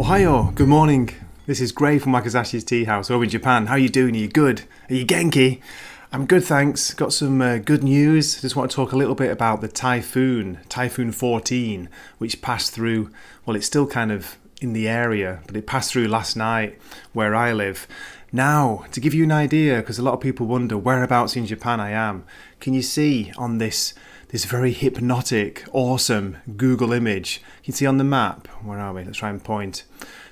Ohio, good morning. This is Gray from Wakazashi's Tea House over in Japan. How are you doing? Are you good? Are you genki? I'm good, thanks. Got some good news. Just want to talk a little bit about the Typhoon 14, which passed through, well, it's still kind of in the area, but it passed through last night where I live. Now, to give you an idea, because a lot of people wonder whereabouts in Japan I am, can you see on this very hypnotic, awesome Google image? You can see on the map, where are we? Let's try and point.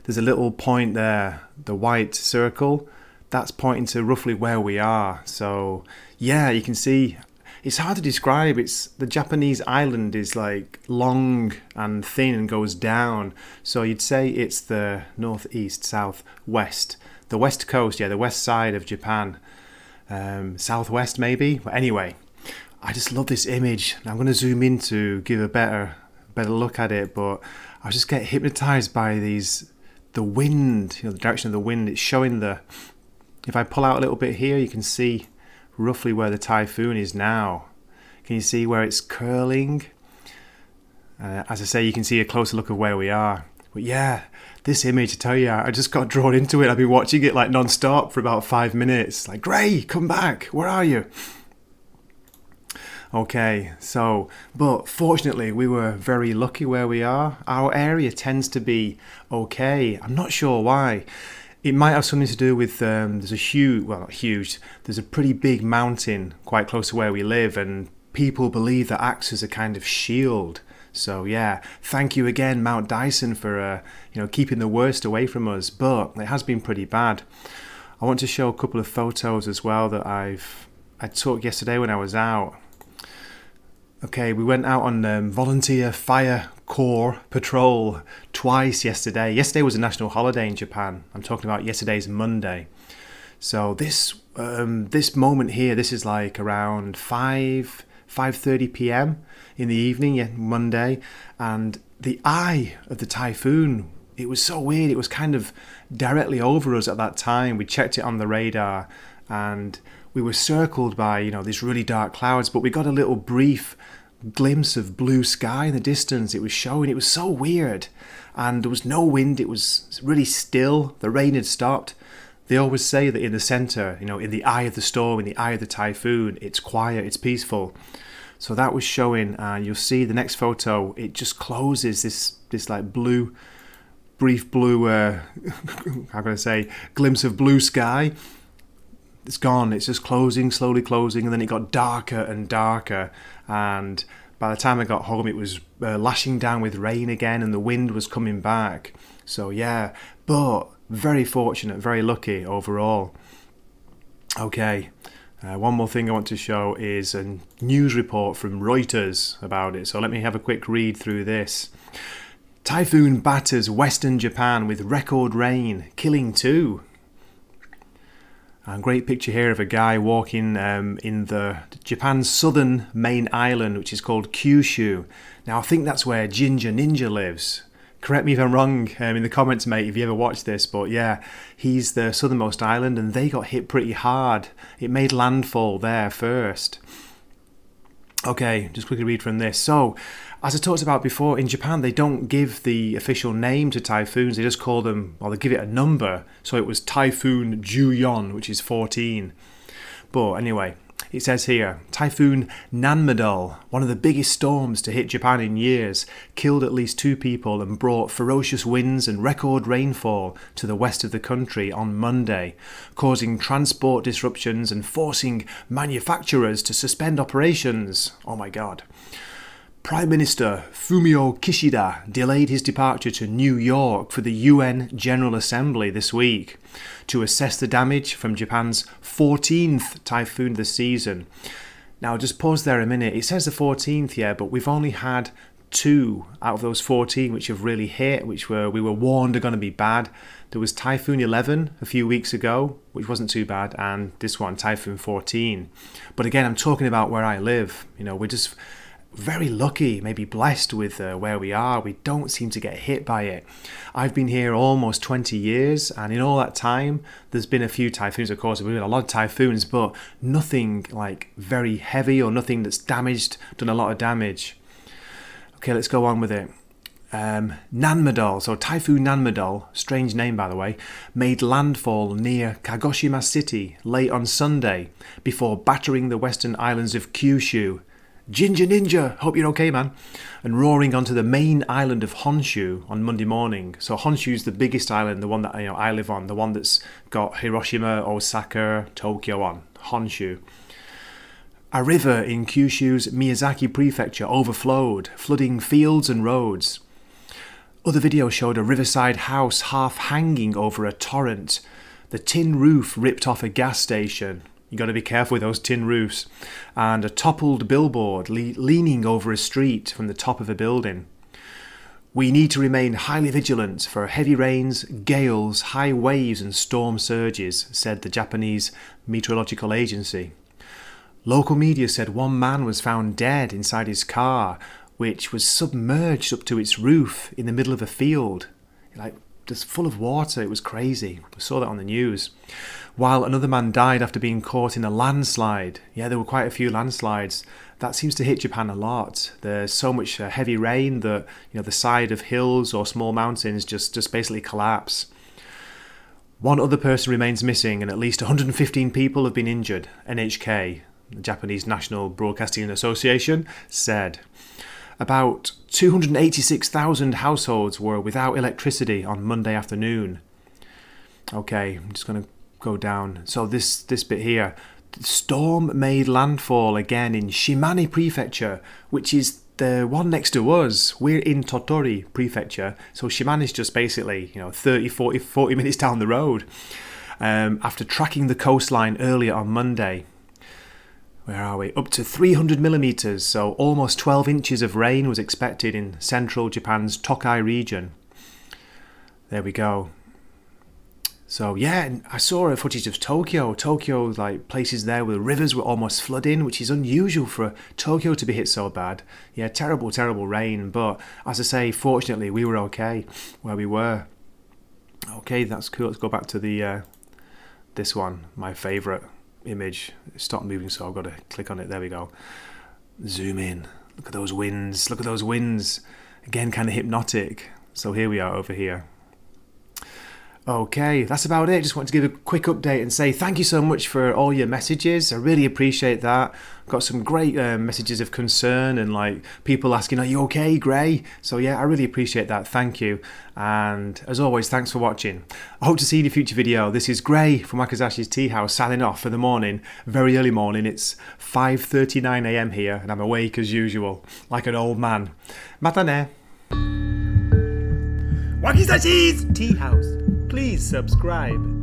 There's a little point there, the white circle. That's pointing to roughly where we are. So, yeah, you can see. It's hard to describe. The Japanese island is like long and thin and goes down. So you'd say it's the northeast, southwest. The west coast, the west side of Japan. Southwest maybe. But anyway, I just love this image. I'm going to zoom in to give a better look at it. But I just get hypnotized by the wind, the direction of the wind. It's showing if I pull out a little bit here, you can see roughly where the typhoon is now. Can you see where it's curling? As I say, you can see a closer look of where we are. But yeah, this image, I tell you, I just got drawn into it. I've been watching it like non-stop for about 5 minutes. Like, Gray, come back. Where are you? Okay, but fortunately we were very lucky where we are. Our area tends to be okay. I'm not sure why. It might have something to do with there's a pretty big mountain quite close to where we live, and people believe that acts as a kind of shield. So yeah, thank you again, Mount Dyson, for keeping the worst away from us. But it has been pretty bad. I want to show a couple of photos as well that I took yesterday when I was out. Okay, we went out on volunteer fire corps patrol twice yesterday. Yesterday was a national holiday in Japan. I'm talking about yesterday's Monday. So this moment here, this is like around 5:30 p.m. in the evening, Monday, and the eye of the typhoon, it was so weird. It was kind of directly over us at that time. We checked it on the radar, and we were circled by these really dark clouds, but we got a little brief glimpse of blue sky in the distance. It was showing. It was so weird, and there was no wind. It was really still. The rain had stopped. They always say that in the center, in the eye of the storm, in the eye of the typhoon, it's quiet, it's peaceful. So that was showing, and you'll see the next photo, it just closes this like brief blue how can I say, glimpse of blue sky. It's gone. It's just slowly closing, and then it got darker and darker, and by the time I got home it was lashing down with rain again, and the wind was coming back. So yeah, but very fortunate, very lucky overall. Okay, one more thing I want to show is a news report from Reuters about it, so let me have a quick read through this. Typhoon batters western Japan with record rain, killing 2. A great picture here of a guy walking in Japan's southern main island, which is called Kyushu. Now, I think that's where Ginger Ninja lives. Correct me if I'm wrong in the comments, mate, if you ever watched this. But yeah, he's the southernmost island, and they got hit pretty hard. It made landfall there first. Okay, just quickly read from this. So, as I talked about before, in Japan, they don't give the official name to typhoons. They just call them, or they give it a number. So it was Typhoon Juyon, which is 14. But anyway, it says here, Typhoon Nanmadol, one of the biggest storms to hit Japan in years, killed at least 2 people and brought ferocious winds and record rainfall to the west of the country on Monday, causing transport disruptions and forcing manufacturers to suspend operations. Oh my God. Prime Minister Fumio Kishida delayed his departure to New York for the UN General Assembly this week to assess the damage from Japan's 14th typhoon this season. Now, just pause there a minute. It says the 14th, but we've only had 2 out of those 14 which have really hit, we were warned are going to be bad. There was Typhoon 11 a few weeks ago, which wasn't too bad, and this one, Typhoon 14. But again, I'm talking about where I live. We're just very lucky, maybe blessed with where we are. We don't seem to get hit by it. I've been here almost 20 years, and in all that time there's been a few typhoons. Of course, we've been a lot of typhoons, but nothing like very heavy or nothing that's done a lot of damage. Okay, let's go on with it. Nanmadol, so Typhoon Nanmadol, strange name by the way, made landfall near Kagoshima City late on Sunday before battering the western islands of Kyushu. Ginger Ninja, hope you're okay, man. And roaring onto the main island of Honshu on Monday morning. So Honshu's the biggest island, the one that I live on, the one that's got Hiroshima, Osaka, Tokyo on, Honshu. A river in Kyushu's Miyazaki prefecture overflowed, flooding fields and roads. Other videos showed a riverside house half hanging over a torrent. The tin roof ripped off a gas station. You got to be careful with those tin roofs. And a toppled billboard leaning over a street from the top of a building. We need to remain highly vigilant for heavy rains, gales, high waves and storm surges, said the Japanese Meteorological Agency. Local media said one man was found dead inside his car, which was submerged up to its roof in the middle of a field. Just full of water. It was crazy. I saw that on the news. While another man died after being caught in a landslide. Yeah, there were quite a few landslides. That seems to hit Japan a lot. There's so much heavy rain that the side of hills or small mountains just basically collapse. One other person remains missing and at least 115 people have been injured, NHK, the Japanese National Broadcasting Association, said. About 286,000 households were without electricity on Monday afternoon. Okay, I'm just going to go down. So this bit here. The storm made landfall again in Shimane Prefecture, which is the one next to us. We're in Tottori Prefecture. So Shimane is just basically 30, 40 minutes down the road. After tracking the coastline earlier on Monday. Where are we? Up to 300 millimetres, so almost 12 inches of rain was expected in central Japan's Tokai region. There we go. So yeah, I saw a footage of Tokyo. Tokyo, places there where the rivers were almost flooding, which is unusual for Tokyo to be hit so bad. Yeah, terrible, terrible rain. But as I say, fortunately, we were okay where we were. Okay, that's cool. Let's go back to the this one, my favourite image. It stopped moving, so I've got to click on it. There we go. Zoom in. Look at those winds. Look at those winds. Again, kind of hypnotic. So here we are over here. Okay, that's about it. Just wanted to give a quick update and say thank you so much for all your messages. I really appreciate that. Got some great messages of concern and people asking, are you okay, Gray? So yeah, I really appreciate that. Thank you. And as always, thanks for watching. I hope to see you in a future video. This is Gray from Wakazashi's Tea House signing off for the morning. Very early morning. It's 5:39 AM here and I'm awake as usual, like an old man. Mata ne. Wakazashi's Tea House. Please subscribe.